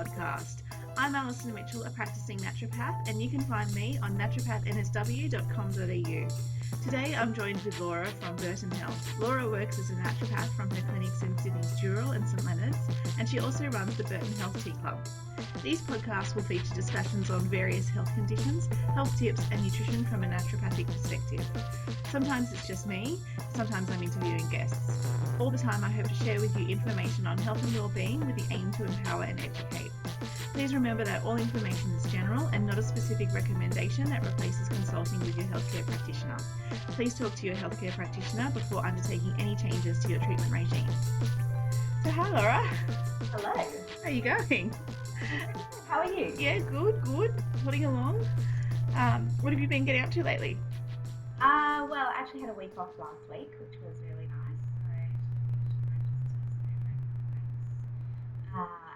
Podcast. I'm Alison Mitchell, a practicing naturopath, and you can find me on naturopathnSW.com.au. Today I'm joined with Laura from Burton Health. Laura works as a naturopath from her clinics in Sydney's Dural and St Leonards, and she also runs the Burton Health Tea Club. These podcasts will feature discussions on various health conditions, health tips, and nutrition from a naturopathic perspective. Sometimes it's just me, sometimes I'm interviewing guests. All the time I hope to share with you information on health and well-being with the aim to empower and educate. Please remember that all information is general and not a specific recommendation that replaces consulting with your healthcare practitioner. Please talk to your healthcare practitioner before undertaking any changes to your treatment regime. So hi Laura. Hello. How are you going? How are you? Yeah, good. Plodding along. What have you been getting up to lately? Well, I actually had a week off last week, which was really nice.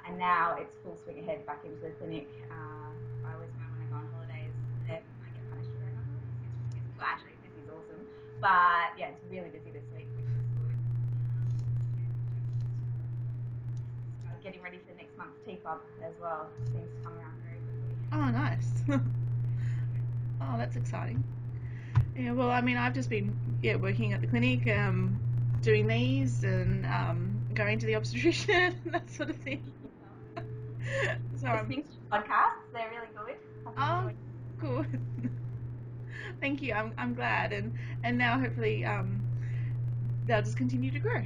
And now it's full swing ahead back into the clinic. I always find when I go on holidays that I get punished for going on holidays. It's just busy. Well, actually, busy's awesome. But yeah, it's really busy this week, which is good. Getting ready for next month's tea club as well. Seems to come around very quickly. Oh, nice. Oh, that's exciting. Yeah, well, I mean, I've just been working at the clinic, doing these and going to the obstetrician, that sort of thing. So listening to podcasts, they're really good. Oh, good. Thank you. I'm glad, and now hopefully they'll just continue to grow.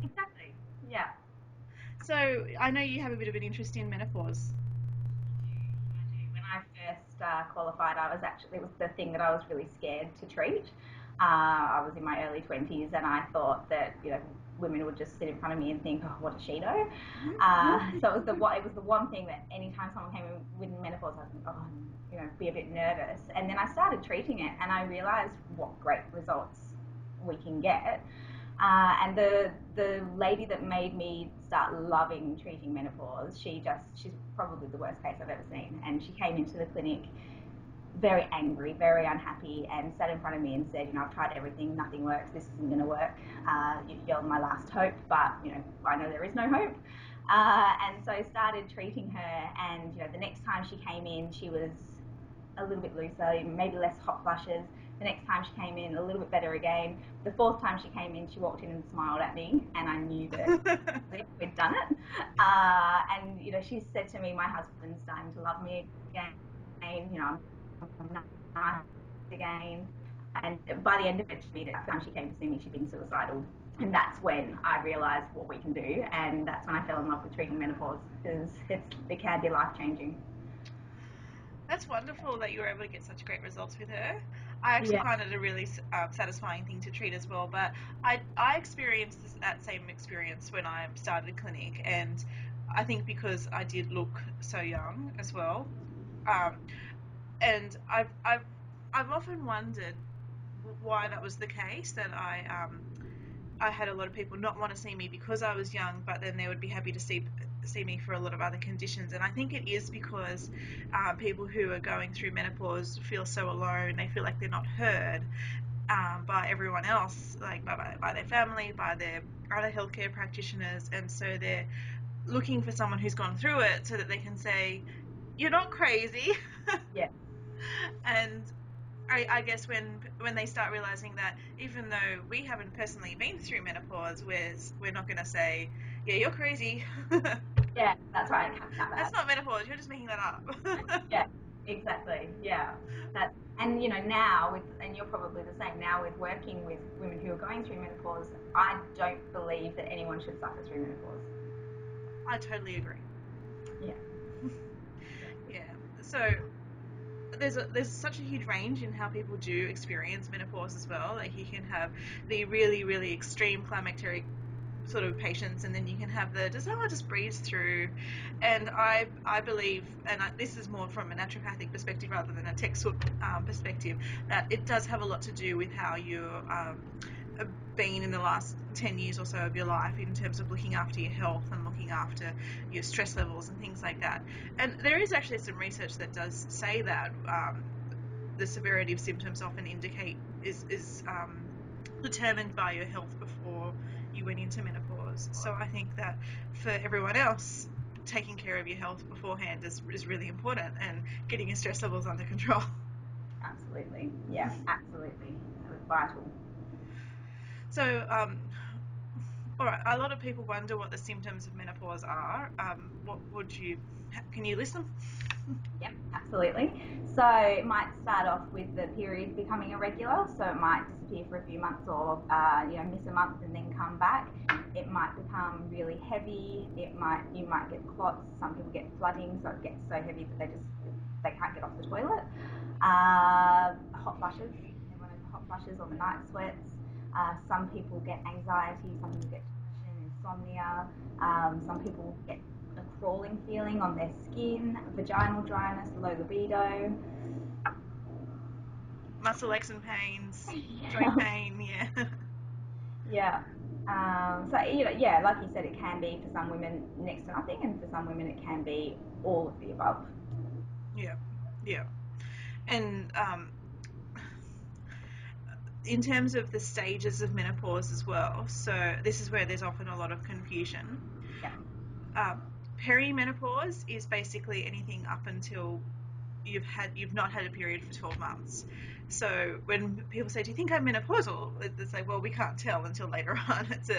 Exactly. Yeah. So I know you have a bit of an interest in menopause. I do. When I first qualified, it was the thing that I was really scared to treat. I was in my early 20s, and I thought that women would just sit in front of me and think, oh, what does she know? So it was the one thing that anytime someone came in with menopause, I would be a bit nervous. And then I started treating it, and I realised what great results we can get. And the lady that made me start loving treating menopause, she's probably the worst case I've ever seen. And she came into the clinic very angry, very unhappy, and sat in front of me and said, I've tried everything, nothing works, this isn't going to work. You're my last hope, but I know there is no hope. And so I started treating her, and the next time she came in, she was a little bit looser, maybe less hot flushes. The next time she came in, a little bit better again. The fourth time she came in, she walked in and smiled at me, and I knew that we'd done it. And she said to me, my husband's starting to love me again. I'm nice again. And by the end of it, the time she came to see me, she'd been suicidal. And that's when I realised what we can do, and that's when I fell in love with treating menopause, because it can be life-changing. That's wonderful that you were able to get such great results with her. I actually find it a really satisfying thing to treat as well, but I experienced that same experience when I started a clinic, and I think because I did look so young as well, and I've often wondered why that was the case, that I had a lot of people not want to see me because I was young, but then they would be happy to see me for a lot of other conditions. And I think it is because people who are going through menopause feel so alone. They feel like they're not heard by everyone else, like by their family, by their other healthcare practitioners, and so they're looking for someone who's gone through it so that they can say, you're not crazy. Yeah. And I guess when they start realising that even though we haven't personally been through menopause, we're not going to say, yeah, you're crazy. Yeah, that's right. That's not menopause. You're just making that up. Yeah, exactly. Yeah, and now and you're probably the same now with working with women who are going through menopause. I don't believe that anyone should suffer through menopause. I totally agree. Yeah. Yeah. So there's such a huge range in how people do experience menopause as well. Like you can have the really, really extreme climacteric sort of patients, and then you can have the just breeze through. And I believe, and this is more from a naturopathic perspective rather than a textbook perspective, that it does have a lot to do with how you're been in the last 10 years or so of your life in terms of looking after your health and looking after your stress levels and things like that. And there is actually some research that does say that the severity of symptoms often is determined by your health before you went into menopause. So I think that for everyone else taking care of your health beforehand is really important, and getting your stress levels under control. Absolutely. Yeah, absolutely. It's vital. So, all right, a lot of people wonder what the symptoms of menopause are. Can you list them? Yep, absolutely. So it might start off with the periods becoming irregular. So it might disappear for a few months, or miss a month and then come back. It might become really heavy. You might get clots. Some people get flooding, so it gets so heavy that they can't get off the toilet. Hot flushes. Everyone has hot flushes, or the night sweats. Some people get anxiety. Some people get depression, insomnia. Some people get a crawling feeling on their skin, vaginal dryness, low libido. Muscle aches and pains, joint pain, yeah. Yeah. Like you said, it can be for some women next to nothing, and for some women it can be all of the above. Yeah, yeah. And in terms of the stages of menopause as well, so this is where there's often a lot of confusion. Yeah. Peri-menopause is basically anything up until you've not had a period for 12 months. So when people say, "Do you think I'm menopausal?" It's like, well, we can't tell until later on. It's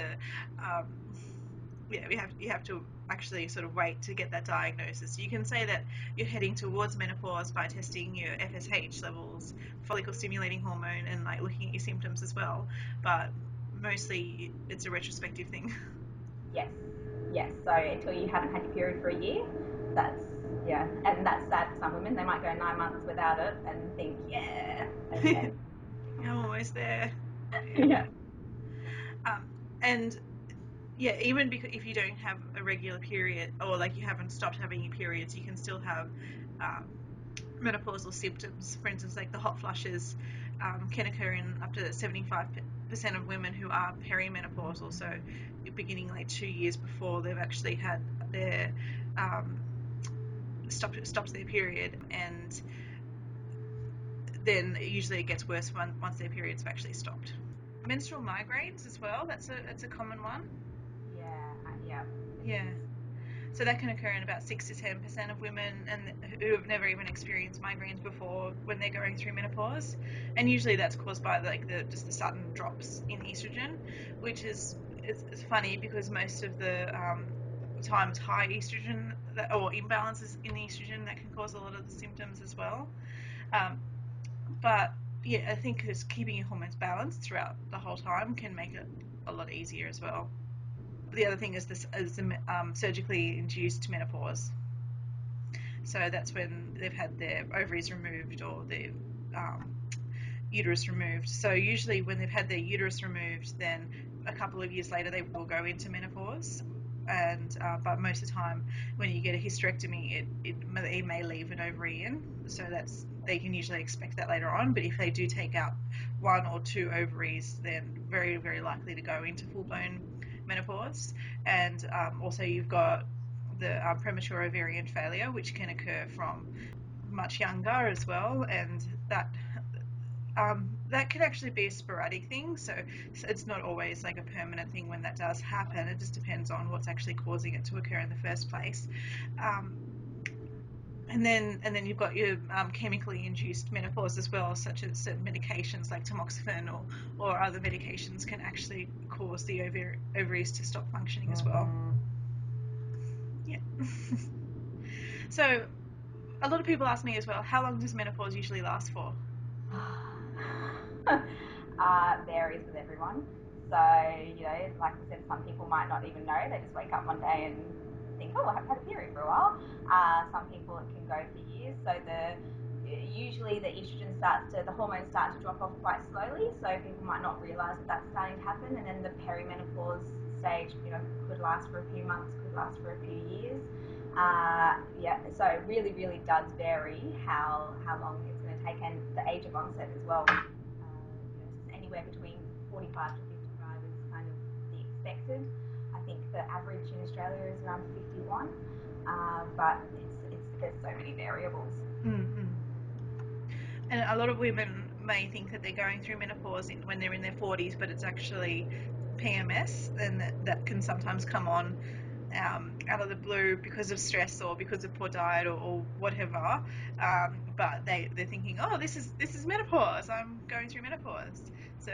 you have to actually sort of wait to get that diagnosis. You can say that you're heading towards menopause by testing your FSH levels, follicle stimulating hormone, and like looking at your symptoms as well. But mostly it's a retrospective thing. Yes. So until you haven't had your period for a year, and that's sad for some women. They might go 9 months without it and think, yeah, and then I'm almost there. yeah. And yeah, even because if you don't have a regular period, or like you haven't stopped having your periods, you can still have menopausal symptoms. For instance, like the hot flushes can occur in up to 75% of women who are perimenopausal, so beginning like 2 years before they've actually had their stopped their period, and then usually it gets worse once their periods have actually stopped. Menstrual migraines as well, that's a common one. Yeah. So that can occur in about 6 to 10% of women, and who have never even experienced migraines before when they're going through menopause. And usually that's caused by just the sudden drops in estrogen, which is it's funny because most of the times high estrogen or imbalances in estrogen that can cause a lot of the symptoms as well. But yeah, I think just keeping your hormones balanced throughout the whole time can make it a lot easier as well. The other thing is the surgically induced menopause. So that's when they've had their ovaries removed or their uterus removed. So usually when they've had their uterus removed, then a couple of years later they will go into menopause. And but most of the time when you get a hysterectomy, it may leave an ovary in. So they can usually expect that later on. But if they do take out 1 or 2 ovaries, then very, very likely to go into full-blown menopause. And also you've got the premature ovarian failure, which can occur from much younger as well, and that can actually be a sporadic thing, so it's not always like a permanent thing when that does happen. It just depends on what's actually causing it to occur in the first place. And then you've got your chemically induced menopause as well, such as certain medications like tamoxifen or other medications can actually cause the ovaries to stop functioning as well. Yeah. So a lot of people ask me as well, how long does menopause usually last for? Varies with everyone. So, like I said, some people might not even know. They just wake up one day and think, oh, I haven't had a period for a while. Some people it can go for years. So usually the the hormones start to drop off quite slowly. So people might not realise that that's starting to happen. And then the perimenopause stage, could last for a few months, could last for a few years. So it really, really does vary how long it's going to take, and the age of onset as well. Anywhere between 45 to 55 is kind of the expected. I think the average in Australia is around 51, but there's so many variables. Mm-hmm. And a lot of women may think that they're going through menopause when they're in their 40s, but it's actually PMS, and that can sometimes come on out of the blue because of stress or because of poor diet or whatever, but they're thinking, oh, this is menopause. I'm going through menopause. So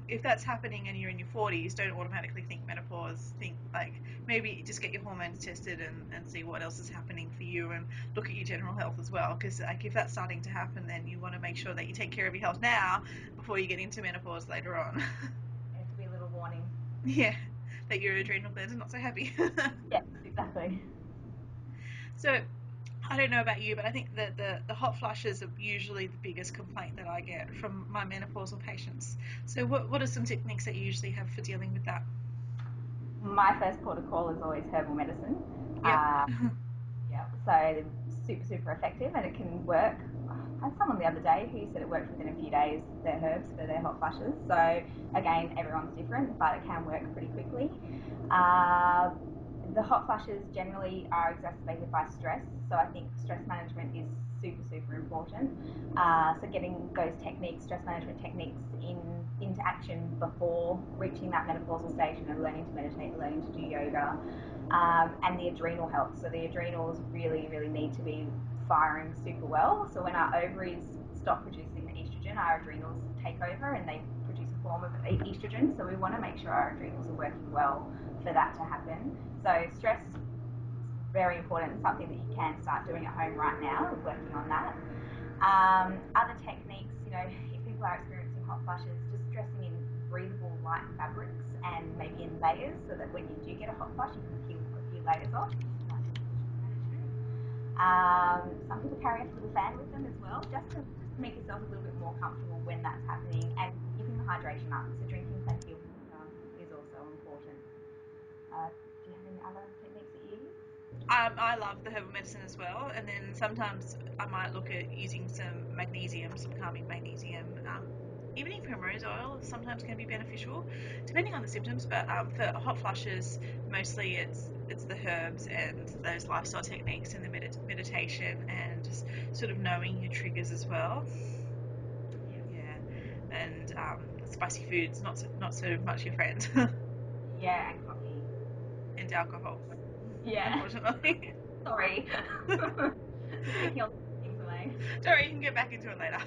if that's happening and you're in your 40s, don't automatically think menopause. Think like maybe just get your hormones tested and see what else is happening for you, and look at your general health as well. Because like if that's starting to happen, then you want to make sure that you take care of your health now before you get into menopause later on. It has to be a little warning. Yeah, that your adrenal glands are not so happy. Yes, exactly. So I don't know about you, but I think that the hot flushes are usually the biggest complaint that I get from my menopausal patients. So what are some techniques that you usually have for dealing with that? My first port of call is always herbal medicine. Yep. Yeah, so they're super, super effective and it can work. I had someone the other day who said it worked within a few days, their herbs for their hot flushes. So again, everyone's different, but it can work pretty quickly. The hot flushes generally are exacerbated by stress, so I think stress management is super, super important. So getting those techniques, stress management techniques, into action before reaching that menopausal stage, learning to meditate, learning to do yoga, and the adrenal health. So the adrenals really, really need to be firing super well. So when our ovaries stop producing the estrogen, our adrenals take over and they produce a form of estrogen. So we want to make sure our adrenals are working well for that to happen. So stress is very important, something that you can start doing at home right now, working on that. Other techniques, if people are experiencing hot flushes, just dressing in breathable light fabrics and maybe in layers so that when you do get a hot flush, you can peel a few layers off. Some people carry a little fan with them as well, just to make yourself a little bit more comfortable when that's happening, and keeping the hydration up. So drinking plenty of water is also important. Do you have any other techniques that you use? I love the herbal medicine as well, and then sometimes I might look at using some magnesium, some calming magnesium. Even if primrose oil sometimes can be beneficial, depending on the symptoms. But for hot flushes, mostly it's the herbs and those lifestyle techniques and the meditation and just sort of knowing your triggers as well. Yeah, and spicy foods not so much your friend. Yeah, and coffee. And alcohol, Yeah. unfortunately. Sorry. Taking all things away. Don't worry, you can get back into it later.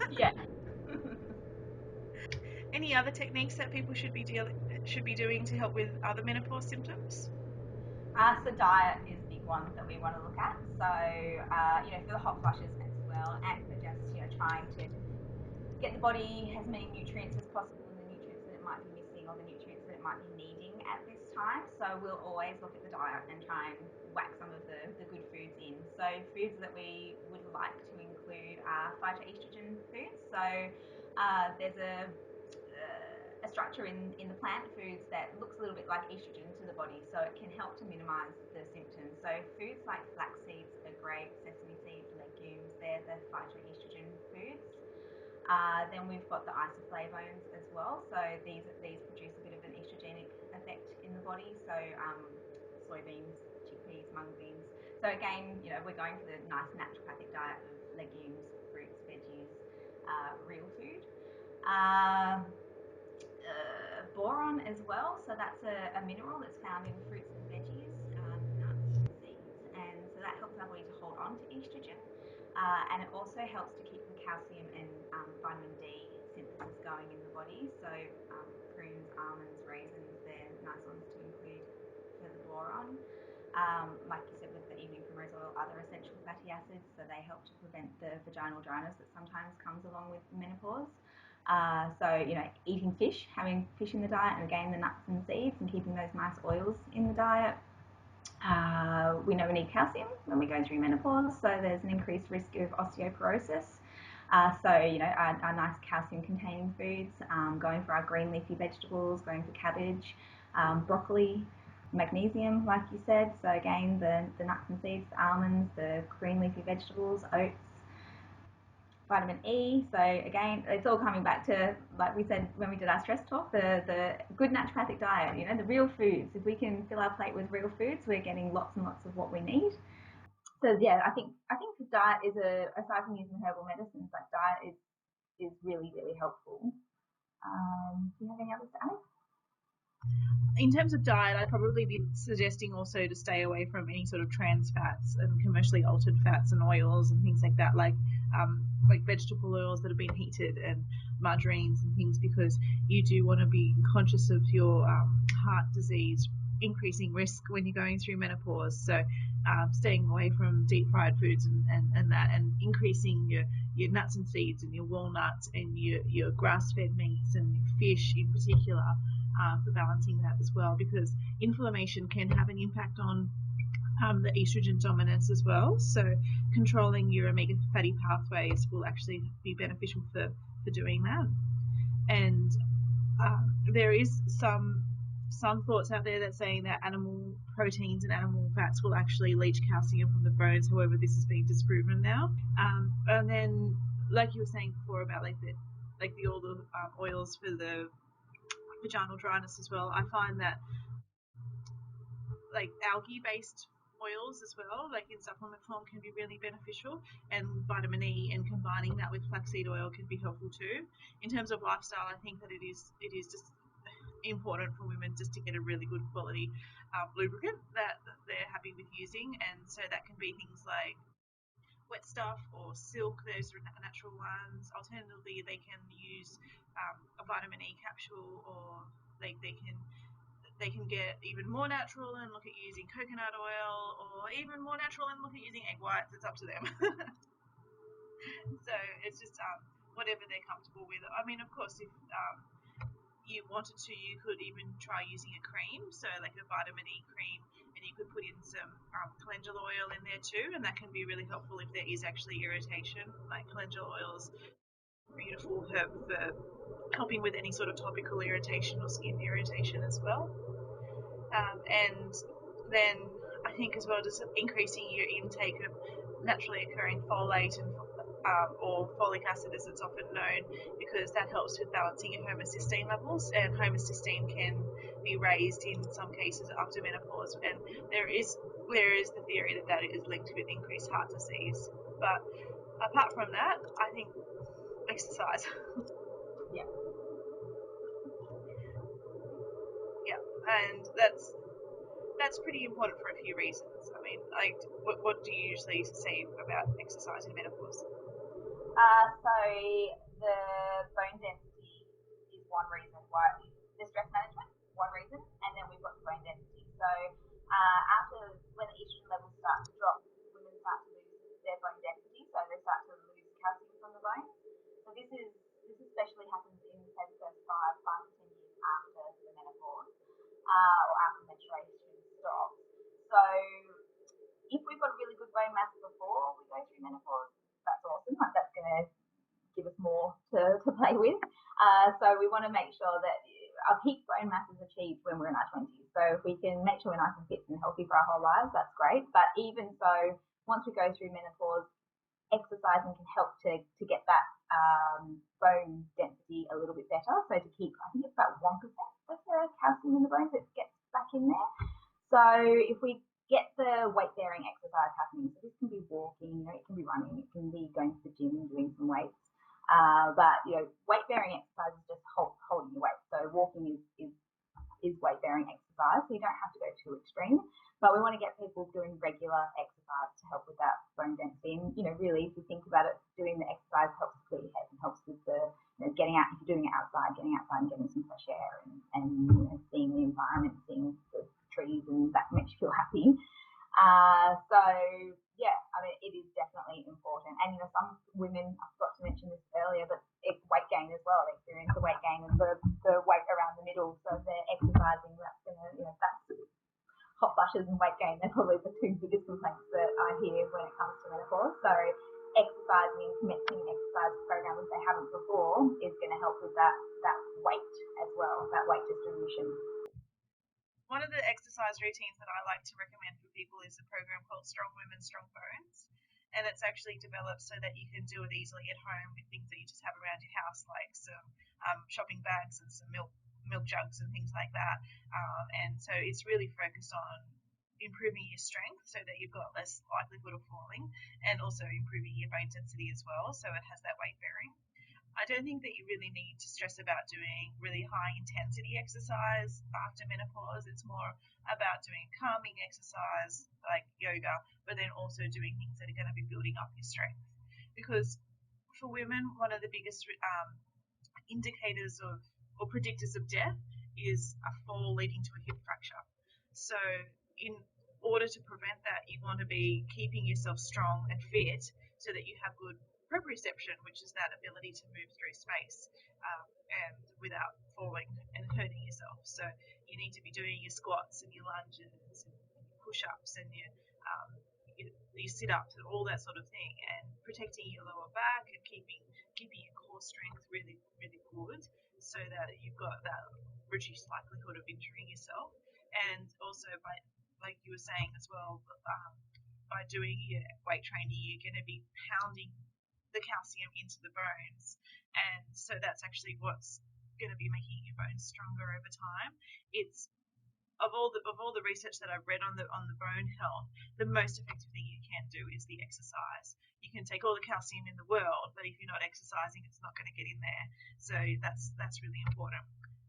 Yeah. Any other techniques that people should be doing to help with other menopause symptoms? So diet is a big one that we want to look at. So, for the hot flushes as well, and for just, trying to get the body as many nutrients as possible, and the nutrients that it might be missing or the nutrients that it might be needing at this time. So we'll always look at the diet and try and whack some of the good foods in. So foods that we would like to include are phytoestrogen foods. So there's a structure in the plant foods that looks a little bit like estrogen to the body, so it can help to minimize the symptoms. So foods like flax seeds are great, sesame seeds, legumes, they're the phytoestrogen foods. Then we've got the isoflavones as well. So these produce a bit of an estrogenic effect in the body. So soybeans, chickpeas, mung beans. So again, we're going for the nice naturopathic diet of legumes, fruits, veggies, real food. Boron as well. So that's a mineral that's found in fruits and veggies, nuts and seeds, and so that helps our body to hold on to estrogen. And it also helps to keep the calcium and vitamin D synthesis going in the body. So prunes, almonds, raisins, they're nice ones to include for the boron. Like you said with the evening primrose oil, other essential fatty acids, so they help to prevent the vaginal dryness that sometimes comes along with menopause. So, eating fish, having fish in the diet, and again, the nuts and seeds, and keeping those nice oils in the diet. We know we need calcium when we go through menopause, so there's an increased risk of osteoporosis. Our nice calcium-containing foods, going for our green leafy vegetables, going for cabbage, broccoli, magnesium, like you said. So again, the nuts and seeds, the almonds, the green leafy vegetables, oats, vitamin E. So again, it's all coming back to, like we said when we did our stress talk, the good naturopathic diet, the real foods. If we can fill our plate with real foods, we're getting lots and lots of what we need. So yeah, I think the diet is aside from using herbal medicines, like diet is really, really helpful. Do you have any others to add? In terms of diet, I'd probably be suggesting also to stay away from any sort of trans fats and commercially altered fats and oils and things like that, like vegetable oils that have been heated and margarines and things, because you do want to be conscious of your heart disease increasing risk when you're going through menopause. So staying away from deep fried foods and that, and increasing your nuts and seeds and your walnuts and your grass-fed meats and your fish in particular, for balancing that as well, because inflammation can have an impact on the estrogen dominance as well. So controlling your omega fatty pathways will actually be beneficial for doing that. And there is some thoughts out there that saying that animal proteins and animal fats will actually leach calcium from the bones. However, this has been disproven now. And then, like you were saying before about all the oils for the vaginal dryness as well, I find that like algae-based oils as well, like in supplement form, can be really beneficial, and vitamin E, and combining that with flaxseed oil can be helpful too. In terms of lifestyle, I think that it is just important for women just to get a really good quality lubricant that they're happy with using, and so that can be things like wet stuff or silk. Those are natural ones. Alternatively, they can use a vitamin E capsule, or they can get even more natural and look at using coconut oil, or even more natural and look at using egg whites. It's up to them. So it's just whatever they're comfortable with. I mean, of course, if you wanted to, you could even try using a cream, so like a vitamin E cream, and you could put in some calendula oil in there too, and that can be really helpful if there is actually irritation. Like calendula oils, beautiful herb for helping with any sort of topical irritation or skin irritation as well. And then I think as well, just increasing your intake of naturally occurring folate and or folic acid as it's often known, because that helps with balancing your homocysteine levels, and homocysteine can be raised in some cases after menopause, and there is the theory that that is linked with increased heart disease. But apart from that, I think exercise. Yeah. Yeah, and that's pretty important for a few reasons. I mean, like, what do you usually say about exercise in menopause? So the bone density is one reason why. The stress management, one reason, and then we've got the bone density. So after, when the estrogen levels start to drop, women start to lose their bone density, so they start to lose calcium from the bone. So this especially happens in, say, the first 5 to 10 years after the menopause, or after menstruation stops. So if we've got really good bone mass before we go through menopause, that's awesome. Like, that's going to give us more to play with. So we want to make sure that our peak bone mass is achieved when we're in our 20s. So if we can make sure we're nice and fit and healthy for our whole lives, that's great. But even so, once we go through menopause, exercising can help to get that bone density a little bit better. So to keep, I think it's about 1% of the calcium in the bones that gets back in there. So if we get the weight-bearing exercise happening, so this can be walking, it can be running, it can be going to the gym and doing some weights. But weight-bearing exercise is just holding your weight. So walking is weight-bearing exercise, so you don't have to go too extreme. But we want to get people doing regular exercise to help with that bone density. And really, if you think about it, doing the exercise helps to clear your head and helps with the getting out. If you're doing it outside, and getting some fresh air and seeing the environment, seeing the trees, and that makes you feel happy. So yeah, I mean, it is definitely important. And some women, I forgot to mention this earlier, but it's weight gain as well. They experience the weight gain and the weight around the middle. So if they're exercising, that's gonna, that's hot flushes and weight gain. They're probably the two biggest complaints that I hear when it comes to menopause. So exercising and commencing an exercise program if they haven't before is going to help with that weight as well, that weight distribution. One of the exercise routines that I like to recommend for people is a program called Strong Women, Strong Bones. And it's actually developed so that you can do it easily at home with things that you just have around your house, like some shopping bags and some milk jugs and things like that. And so it's really focused on improving your strength so that you've got less likelihood of falling, and also improving your bone density as well, so it has that weight bearing. I don't think that you really need to stress about doing really high intensity exercise after menopause. It's more about doing calming exercise like yoga, but then also doing things that are going to be building up your strength. Because for women, one of the biggest indicators of or predictors of death is a fall leading to a hip fracture. So in order to prevent that, you want to be keeping yourself strong and fit so that you have good proprioception, which is that ability to move through space and without falling and hurting yourself. So you need to be doing your squats and your lunges and your push-ups and your sit-ups and all that sort of thing, and protecting your lower back and keeping your core strength really, really good so that you've got that reduced likelihood of injuring yourself. And also by, like you were saying as well, by doing your weight training, you're going to be pounding the calcium into the bones, and so that's actually what's going to be making your bones stronger over time. It's of all the research that I've read on the bone health, the most effective thing you can do is the exercise. You can take all the calcium in the world, but if you're not exercising, it's not going to get in there. So that's really important.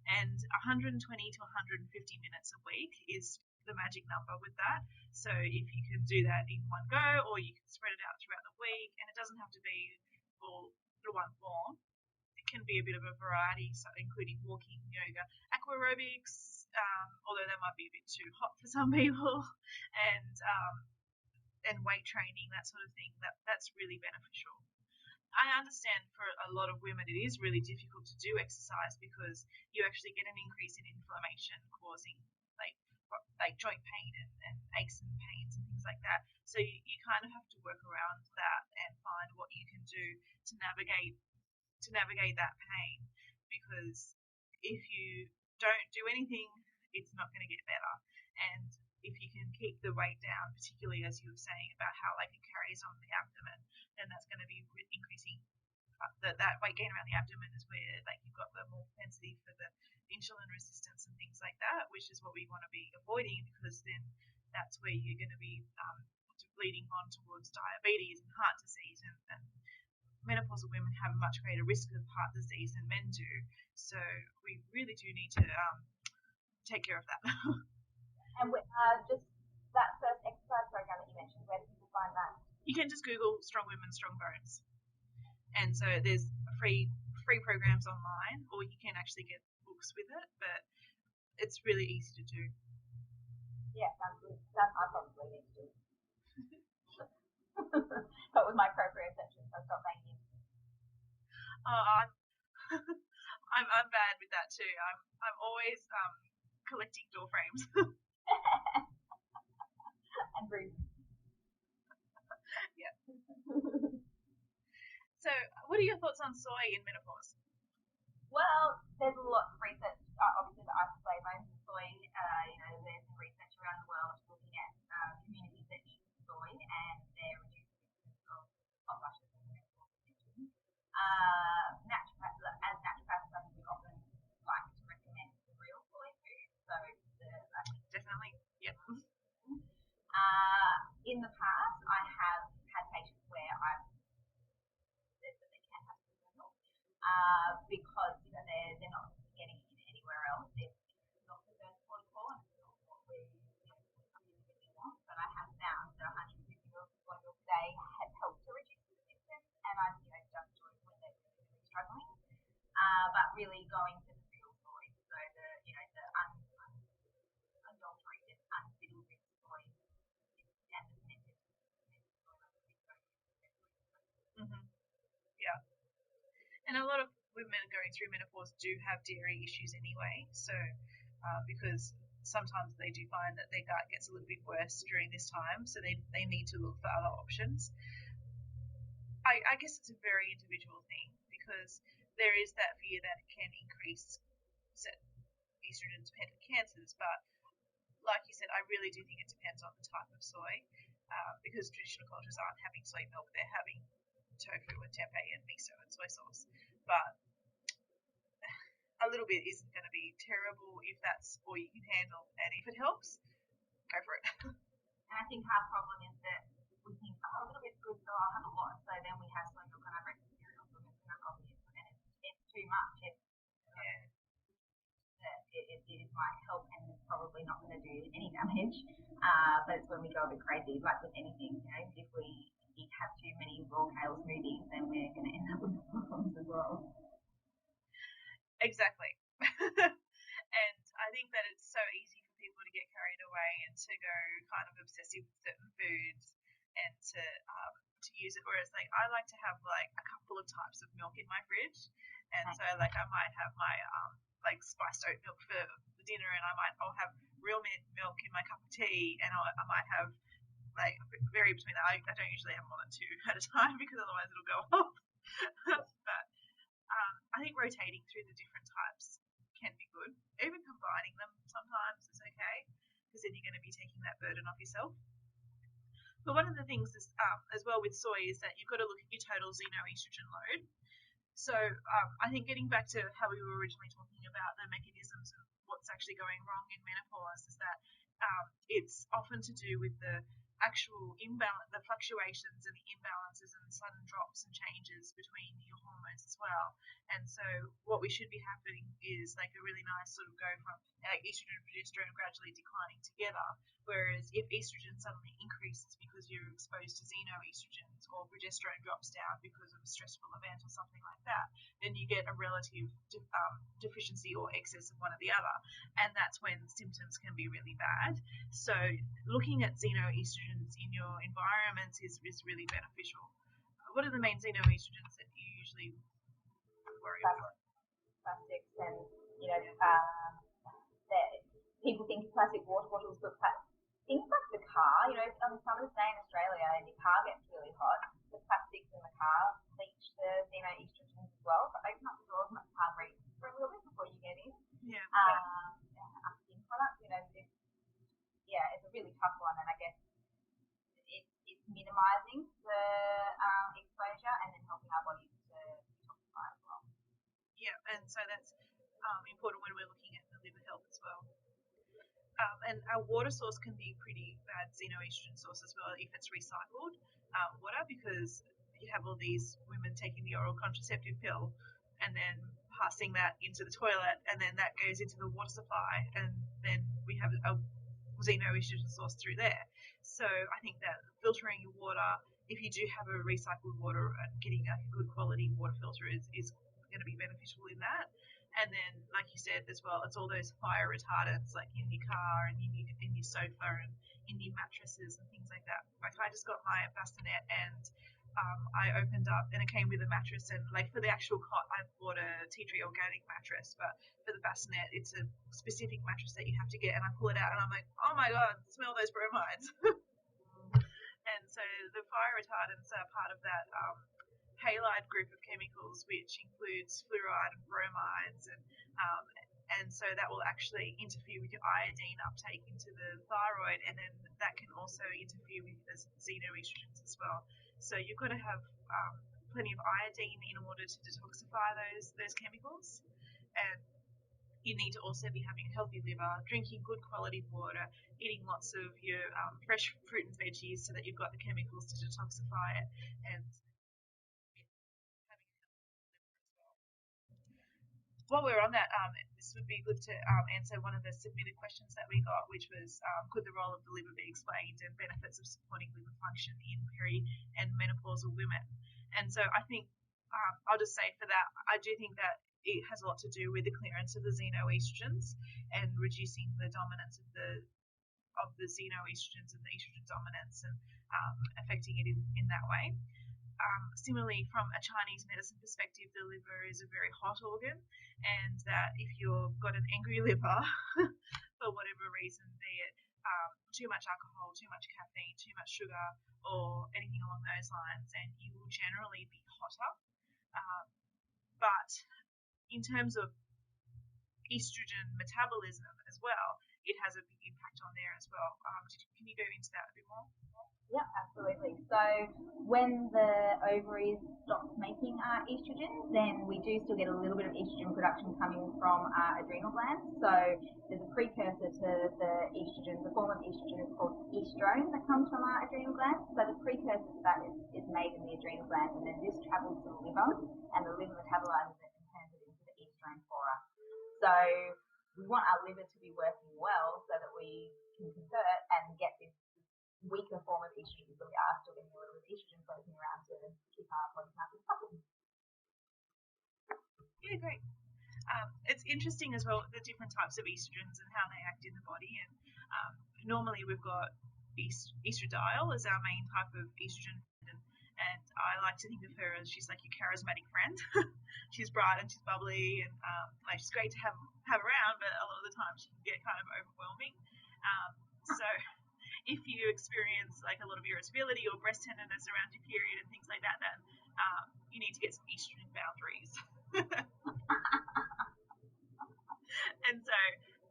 And 120 to 150 minutes a week is the magic number with that. So if you can do that in one go, or you can spread it out throughout the week, and it doesn't have to be all the one form. It can be a bit of a variety, so including walking, yoga, aqua aerobics, although that might be a bit too hot for some people, and weight training, that sort of thing. That's really beneficial. I understand for a lot of women it is really difficult to do exercise because you actually get an increase in inflammation causing like joint pain and aches and pains and things like that. So you kind of have to work around that and find what you can do to navigate that pain, because if you don't do anything, it's not going to get better. And if you can keep the weight down, particularly as you were saying about how like it carries on the abdomen, then that's going to be increasing. That weight gain around the abdomen is where like you've got the more propensity for the insulin resistance and things like that, which is what we want to be avoiding, because then that's where you're going to be leading on towards diabetes and heart disease, and menopausal women have a much greater risk of heart disease than men do. So we really do need to take care of that. And just that first exercise program that you mentioned, where do people find that? You can just Google Strong Women, Strong Bones. And so there's free programs online, or you can actually get books with it, but it's really easy to do. Yeah, sounds good. I probably need to do. But with my proprioception, so stop thanking you. Oh, I'm bad with that too. I'm always collecting door frames. And breathing. Yeah. So, what are your thoughts on soy in menopause? Well, there's a lot of research. Obviously, the isoflavones in soy. There's some research around the world looking at communities that eat soy and their reduced incidence of hot flashes and menopause symptoms. As naturopaths, I think we often like to recommend the real soy food. So Definitely, yep. In the past, I have had patients where I've said that they can have soy milk because they're not getting it anywhere else. It's not the best protocol, and it's not what we really want. But I have found that 150 ml of soy milk a day has helped to reduce the symptoms, and I just do it when they're really, really struggling. But really going for the real soy, so the unadulterated, unfiddled soy, and the fermented soy. Mm-hmm. Yeah. And a lot of women going through menopause do have dairy issues anyway, so because sometimes they do find that their gut gets a little bit worse during this time, so they need to look for other options. I guess it's a very individual thing, because there is that fear that it can increase estrogen-dependent cancers, but like you said, I really do think it depends on the type of soy, because traditional cultures aren't having soy milk, they're having tofu and tempeh and miso and soy sauce. But a little bit isn't going to be terrible if that's all you can handle, and if it helps, go for it. And I think our problem is that we think, a little bit's good, so I'll have a lot. So then we have soy milk and I break the cereal, so I'm going to have and much. It might help and it's probably not going to do any damage, but it's when we go a bit crazy, like with anything, if we have too many raw kale smoothies, then we're going to end up with problems as well. Exactly. And I think that it's so easy for people to get carried away and to go kind of obsessive with certain foods and to use it. Whereas like I like to have like a couple of types of milk in my fridge, and so like I might have my like spiced oat milk for dinner, and I'll have real milk in my cup of tea, and I might have like vary between that. I don't usually have more than two at a time because otherwise it'll go off. But I think rotating through the different types can be good. Even combining them sometimes is okay because then you're going to be taking that burden off yourself. But one of the things is, as well with soy is that you've got to look at your total xeno-estrogen load. So I think getting back to how we were originally talking about the mechanisms of what's actually going wrong in menopause is that it's often to do with the actual imbalance, the fluctuations and the imbalances and the sudden drops and changes between your hormones as well. And so what we should be happening is like a really nice sort of go from estrogen and progesterone gradually declining together. Whereas if estrogen suddenly increases because you're exposed to xeno-estrogens or progesterone drops down because of a stressful event or something like that, then you get a relative deficiency or excess of one or the other. And that's when symptoms can be really bad. So looking at xeno-estrogens in your environment is really beneficial. What are the main xeno-estrogens that you usually worry about? Plastics and, people think plastic water bottles, but things like the car, on summer's day in Australia and your car gets really hot, the plastics in the car leach the xeno-estrogens as well. So open up the doors and let the car breathe for a little bit before you get in. Yeah. A skin product, it's a really tough one, and I guess it's minimising the exposure and then helping our bodies to detoxify as well. Yeah, and so that's important when we're looking at the liver health as well. And our water source can be pretty bad xeno-estrogen source as well if it's recycled water, because you have all these women taking the oral contraceptive pill and then passing that into the toilet, and then that goes into the water supply, and then we have a xeno-estrogen source through there. So I think that filtering your water, if you do have a recycled water, getting a good quality water filter is going to be beneficial in that. And then, like you said as well, it's all those fire retardants like in your car and in your sofa and in your mattresses and things like that. Like I just got my bassinet and I opened up and it came with a mattress, and like for the actual cot I bought a tea tree organic mattress, but for the bassinet it's a specific mattress that you have to get, and I pull it out and I'm like, oh my god, smell those bromides. And so the fire retardants are part of that halide group of chemicals, which includes fluoride and bromides, and so that will actually interfere with your iodine uptake into the thyroid, and then that can also interfere with the xenoestrogens as well. So you've got to have plenty of iodine in order to detoxify those chemicals, and you need to also be having a healthy liver, drinking good quality water, eating lots of your fresh fruit and veggies so that you've got the chemicals to detoxify it, and while we're on that, this would be good to answer one of the submitted questions that we got, which was, could the role of the liver be explained and benefits of supporting liver function in peri- and menopausal women? And so I think I'll just say for that, I do think that it has a lot to do with the clearance of the xenoestrogens and reducing the dominance of the xenoestrogens and the estrogen dominance, and affecting it in that way. Similarly, from a Chinese medicine perspective, the liver is a very hot organ, and that if you've got an angry liver, for whatever reason, be it too much alcohol, too much caffeine, too much sugar, or anything along those lines, then you will generally be hotter. But in terms of estrogen metabolism as well, it has a big impact on there as well. Can you go into that a bit more? Yeah, absolutely. So when the ovaries stop making estrogen, then we do still get a little bit of estrogen production coming from our adrenal glands. So there's a precursor to the estrogen. The form of estrogen is called estrone that comes from our adrenal glands. So the precursor to that is made in the adrenal glands, and then this travels to the liver, and the liver metabolizes it and turns it into the progesterone for us. So we want our liver to be working well so that we can convert and get this weaker form of estrogen, so we are still getting a little bit of estrogen floating around to keep our body nice and supple. Yeah, great. It's interesting as well, the different types of estrogens and how they act in the body. And normally we've got estradiol as our main type of estrogen, and I like to think of her as she's like your charismatic friend. She's bright and she's bubbly, and like she's great to have around, but a lot of the time she can get kind of overwhelming. So if you experience like a lot of irritability or breast tenderness around your period and things like that, then you need to get some estrogen boundaries.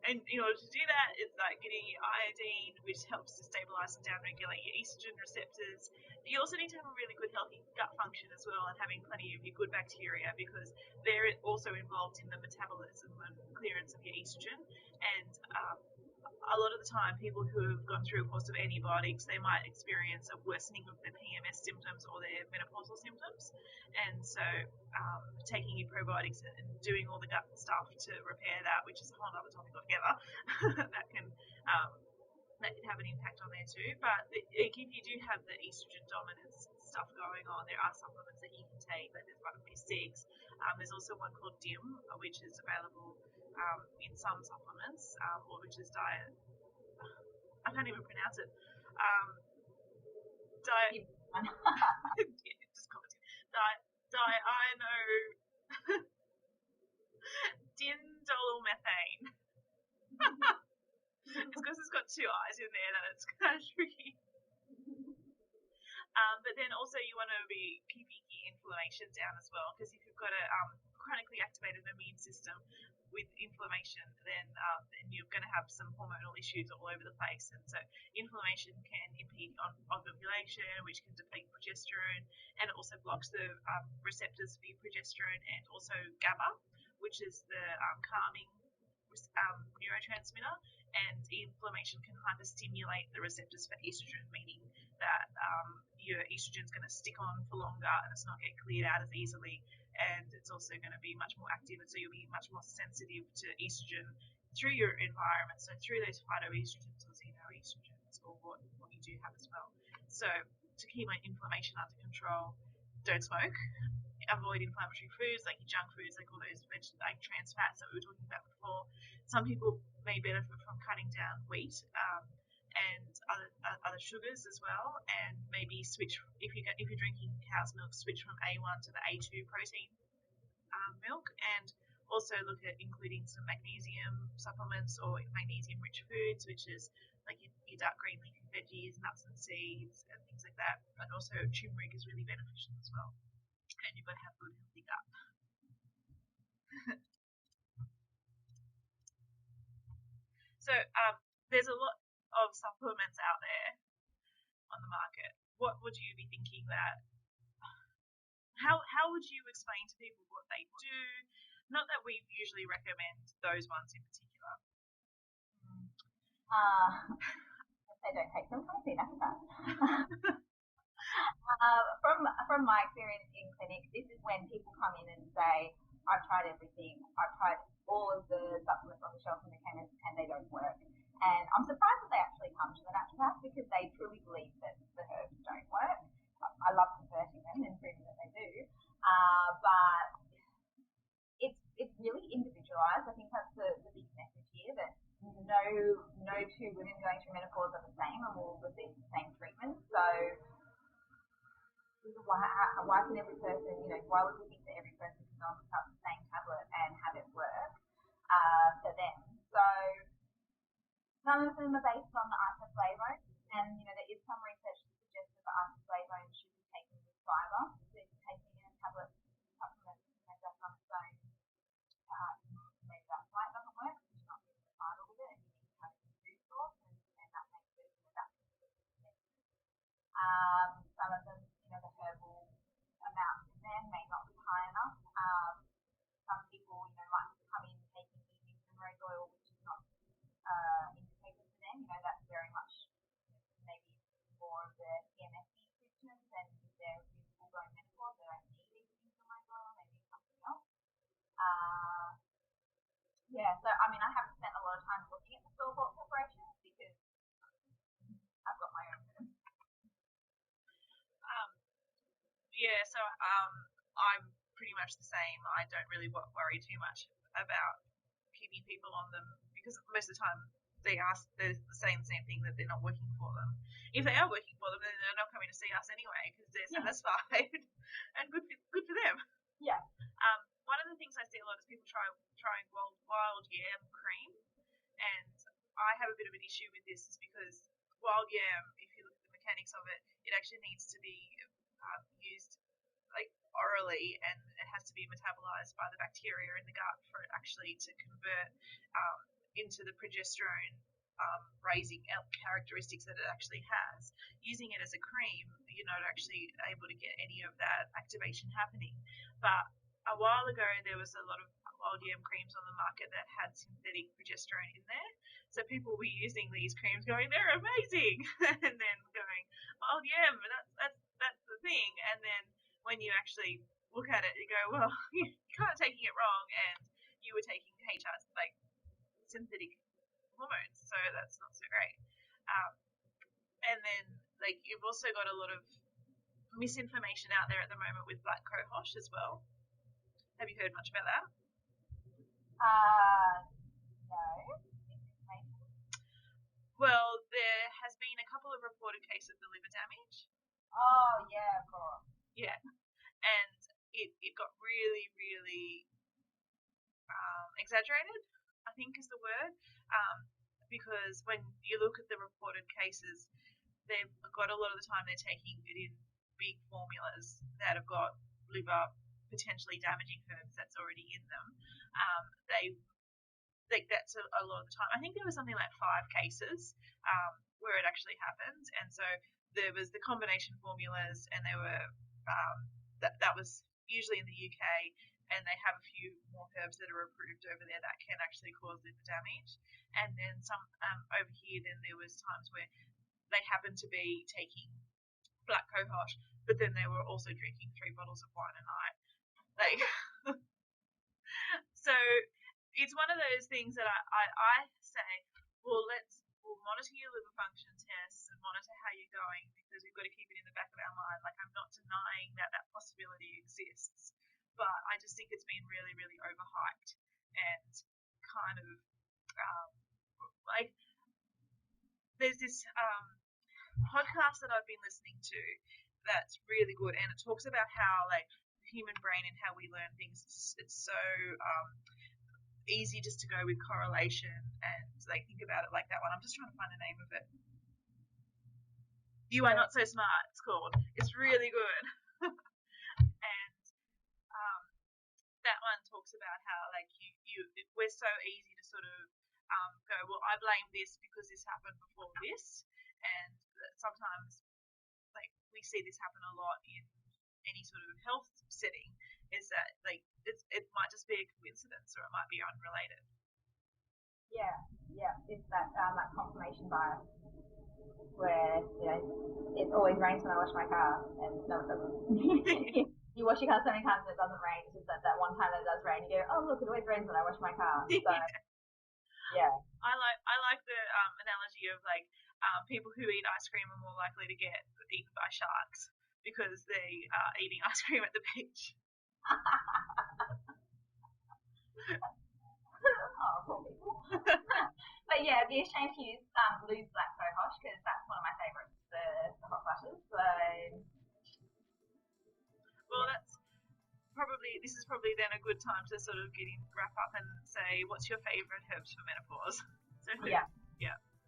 And in order to do that, it's like getting your iodine, which helps to stabilize and downregulate your estrogen receptors. You also need to have a really good healthy gut function as well, and having plenty of your good bacteria, because they're also involved in the metabolism and clearance of your estrogen. And a lot of the time, people who have gone through a course of antibiotics, they might experience a worsening of their PMS symptoms or their menopausal symptoms. And so taking your probiotics and doing all the gut stuff to repair that, which is a whole other topic altogether, that can have an impact on there too. But if you do have the estrogen dominance stuff going on, there are supplements that you can take. Like there's vitamin B6. There's also one called DIM, which is available in some supplements, or which is diet. I can't even pronounce it. Diet. Just call it Diino. Dindolylmethane. It's because it's got two I's in there that it's kind of tricky. But then also you want to be keeping your inflammation down as well, because if you've got a chronically activated immune system with inflammation, then you're going to have some hormonal issues all over the place. And so inflammation can impede on ovulation, which can deplete progesterone, and it also blocks the receptors for your progesterone, and also GABA, which is the calming neurotransmitter. And inflammation can hyperstimulate the receptors for estrogen, meaning that your estrogen is going to stick on for longer and it's not get cleared out as easily. And it's also going to be much more active, and so you'll be much more sensitive to estrogen through your environment. So through those phytoestrogens or xeno-oestrogens, or what you do have as well. So to keep my inflammation under control, don't smoke. Avoid inflammatory foods like your junk foods, like all those like trans fats that we were talking about before. Some people may benefit from cutting down wheat and other sugars as well, and maybe switch if you're drinking cow's milk, switch from A1 to the A2 protein milk, and also look at including some magnesium supplements or magnesium-rich foods, which is like your dark green leafy veggies, nuts and seeds, and things like that. And also turmeric is really beneficial as well. And you've got to have good healthy gut. So there's a lot of supplements out there on the market. What would you be thinking that? How would you explain to people what they do? Not that we usually recommend those ones in particular. They don't take them. Can't see that. From my experience in clinic, this is when people come in and say, I've tried everything. I've tried all of the supplements on the shelf in the chemist and they don't work. And I'm surprised that they actually come to the naturopath, because they truly believe that the herbs don't work. I love converting them and proving that they do. But it's really individualized. I think that's the big message here, that no two women going through menopause are the same and will receive the same treatment. So why can every person, why would we think that every person can go and pick up the same tablet and have it work for them? So some of them are based on the isoflavones, and there is some research that suggests that the isoflavones should be taken with fibre. So if you're taking in a tablet supplement just on its own, maybe that's why it doesn't work, because you're not getting the fibre with it, and you need to have it in food source, and that makes it adaptive to the medicine. Some of them, the herbal amounts in there may not be high enough. Some people, might come in taking evening primrose oil, which is not indicated for them. That's very much maybe more of the PMS-y symptoms, and if they're in full-blown menopause, they don't need evening primrose oil, they need something else. Yeah, so I mean, I haven't spent a lot of time looking at the store-bought preparations because I've got my own terms. So I'm pretty much the same. I don't really worry too much about keeping people on them because most of the time they're saying the same thing, that they're not working for them. If they are working for them, then they're not coming to see us anyway because they're satisfied and good for them. Yeah. One of the things I see a lot is people trying wild yam cream, and I have a bit of an issue with this is because wild yam, if you look at the mechanics of it, it actually needs to be used like orally, and it has to be metabolized by the bacteria in the gut for it actually to convert into the progesterone raising characteristics that it actually has. Using it as a cream, you're not actually able to get any of that activation happening. But a while ago, there was a lot of wild yam creams on the market that had synthetic progesterone in there. So people were using these creams going, they're amazing, and then going, wild yam, that's the thing. And then when you actually look at it, you go, well, you're kind of taking it wrong, and you were taking like synthetic hormones, so that's not so great. And then like you've also got a lot of misinformation out there at the moment with black cohosh as well. Have you heard much about that? No. Well, there has been a couple of reported cases of liver damage. Oh, yeah, of course. Yeah. And it got really, really exaggerated, I think is the word. Because when you look at the reported cases, they've got a lot of the time they're taking it in big formulas that have got liver potentially damaging herbs that's already in them. That's a lot of the time. I think there was something like 5 cases where it actually happened, and so there was the combination formulas, and they were that was usually in the UK, and they have a few more herbs that are approved over there that can actually cause liver damage. And then some over here, then there was times where they happened to be taking black cohosh, but then they were also drinking 3 bottles of wine a night. Like, so it's one of those things that I say, well, we'll monitor your liver function tests and monitor how you're going, because we've got to keep it in the back of our mind. Like, I'm not denying that possibility exists, but I just think it's been really, really overhyped and kind of like there's this podcast that I've been listening to that's really good, and it talks about how like the human brain and how we learn things. It's so easy just to go with correlation and like think about it like that one. I'm just trying to find the name of it. You Are Not So Smart, it's called. It's really good. And that one talks about how like we're so easy to sort of go, well, I blame this because this happened before this, and sometimes like we see this happen a lot in any sort of health setting, is that like it might just be a coincidence or it might be unrelated. Yeah, it's that confirmation bias where it always rains when I wash my car, and no, it doesn't. You wash your car so many times and it doesn't rain. It's just that one time that it does rain, you go, oh look, it always rains when I wash my car. So yeah. I like the analogy of like people who eat ice cream are more likely to get eaten by sharks because they are eating ice cream at the beach. Oh, poor people. But yeah, it'd be a shame to lose black cohosh because that's one of my favourites for hot flushes. So. Well, this is probably then a good time to sort of wrap up and say, what's your favourite herbs for menopause? So, yeah.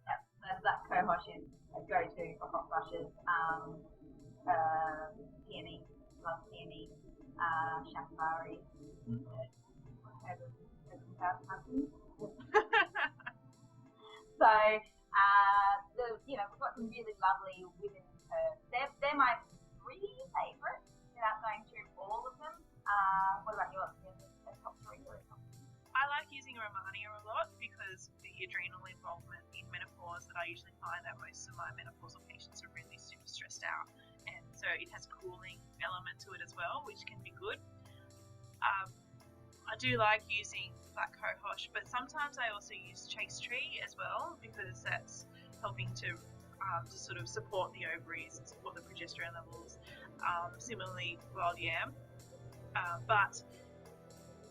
That cohosh is a go-to for hot flushes. Peony, love peony, shafari, So, we've got some really lovely women's herbs. They're my 3 favourites without going through all of them. What about yours? Top 3 or top 2? I like using Romania a lot because the adrenal involvement in menopause, that I usually find that most of my menopausal patients are really super stressed out, and so it has a cooling element to it as well, which can be good. I do like using black cohosh, but sometimes I also use chase tree as well, because that's helping to sort of support the ovaries and support the progesterone levels. Similarly, wild yam. But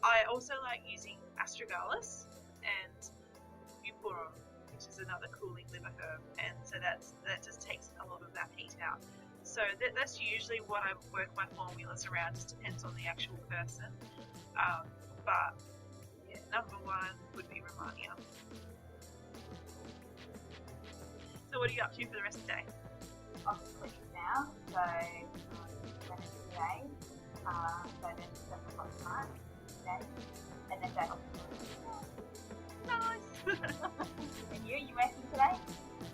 I also like using astragalus and bupurum, which is another cooling liver herb, and so that just takes a lot of that heat out. So that's usually what I work my formulas around. Just depends on the actual person. But yeah, number one would be Romania. So what are you up to for the rest of the day? Off the clinic now, so today, so then 7 o'clock tonight today, and then back off the clinic tomorrow. Nice! And you working today?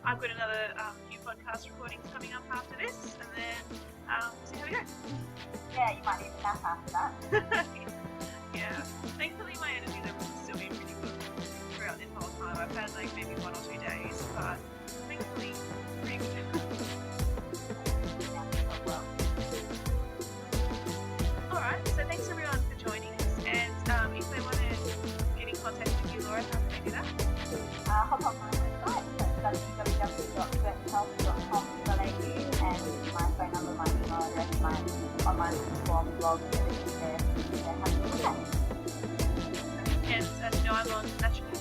I've got another few podcast recordings coming up after this, and then we'll see how we go. Yeah, you might need a nap after that. Yeah. Thankfully my energy levels have still been pretty good throughout this whole time. I've had like maybe 1 or 2 days, but thankfully pretty good. Alright, so thanks everyone for joining us, and if they want to get in contact with you, Laura, how can they do that? Hop on my website, that's www.burtonhealth.com.au, and my phone number, my email address, my online form, blog, everything there. Have a look at. And as you know, I'm on Naturopath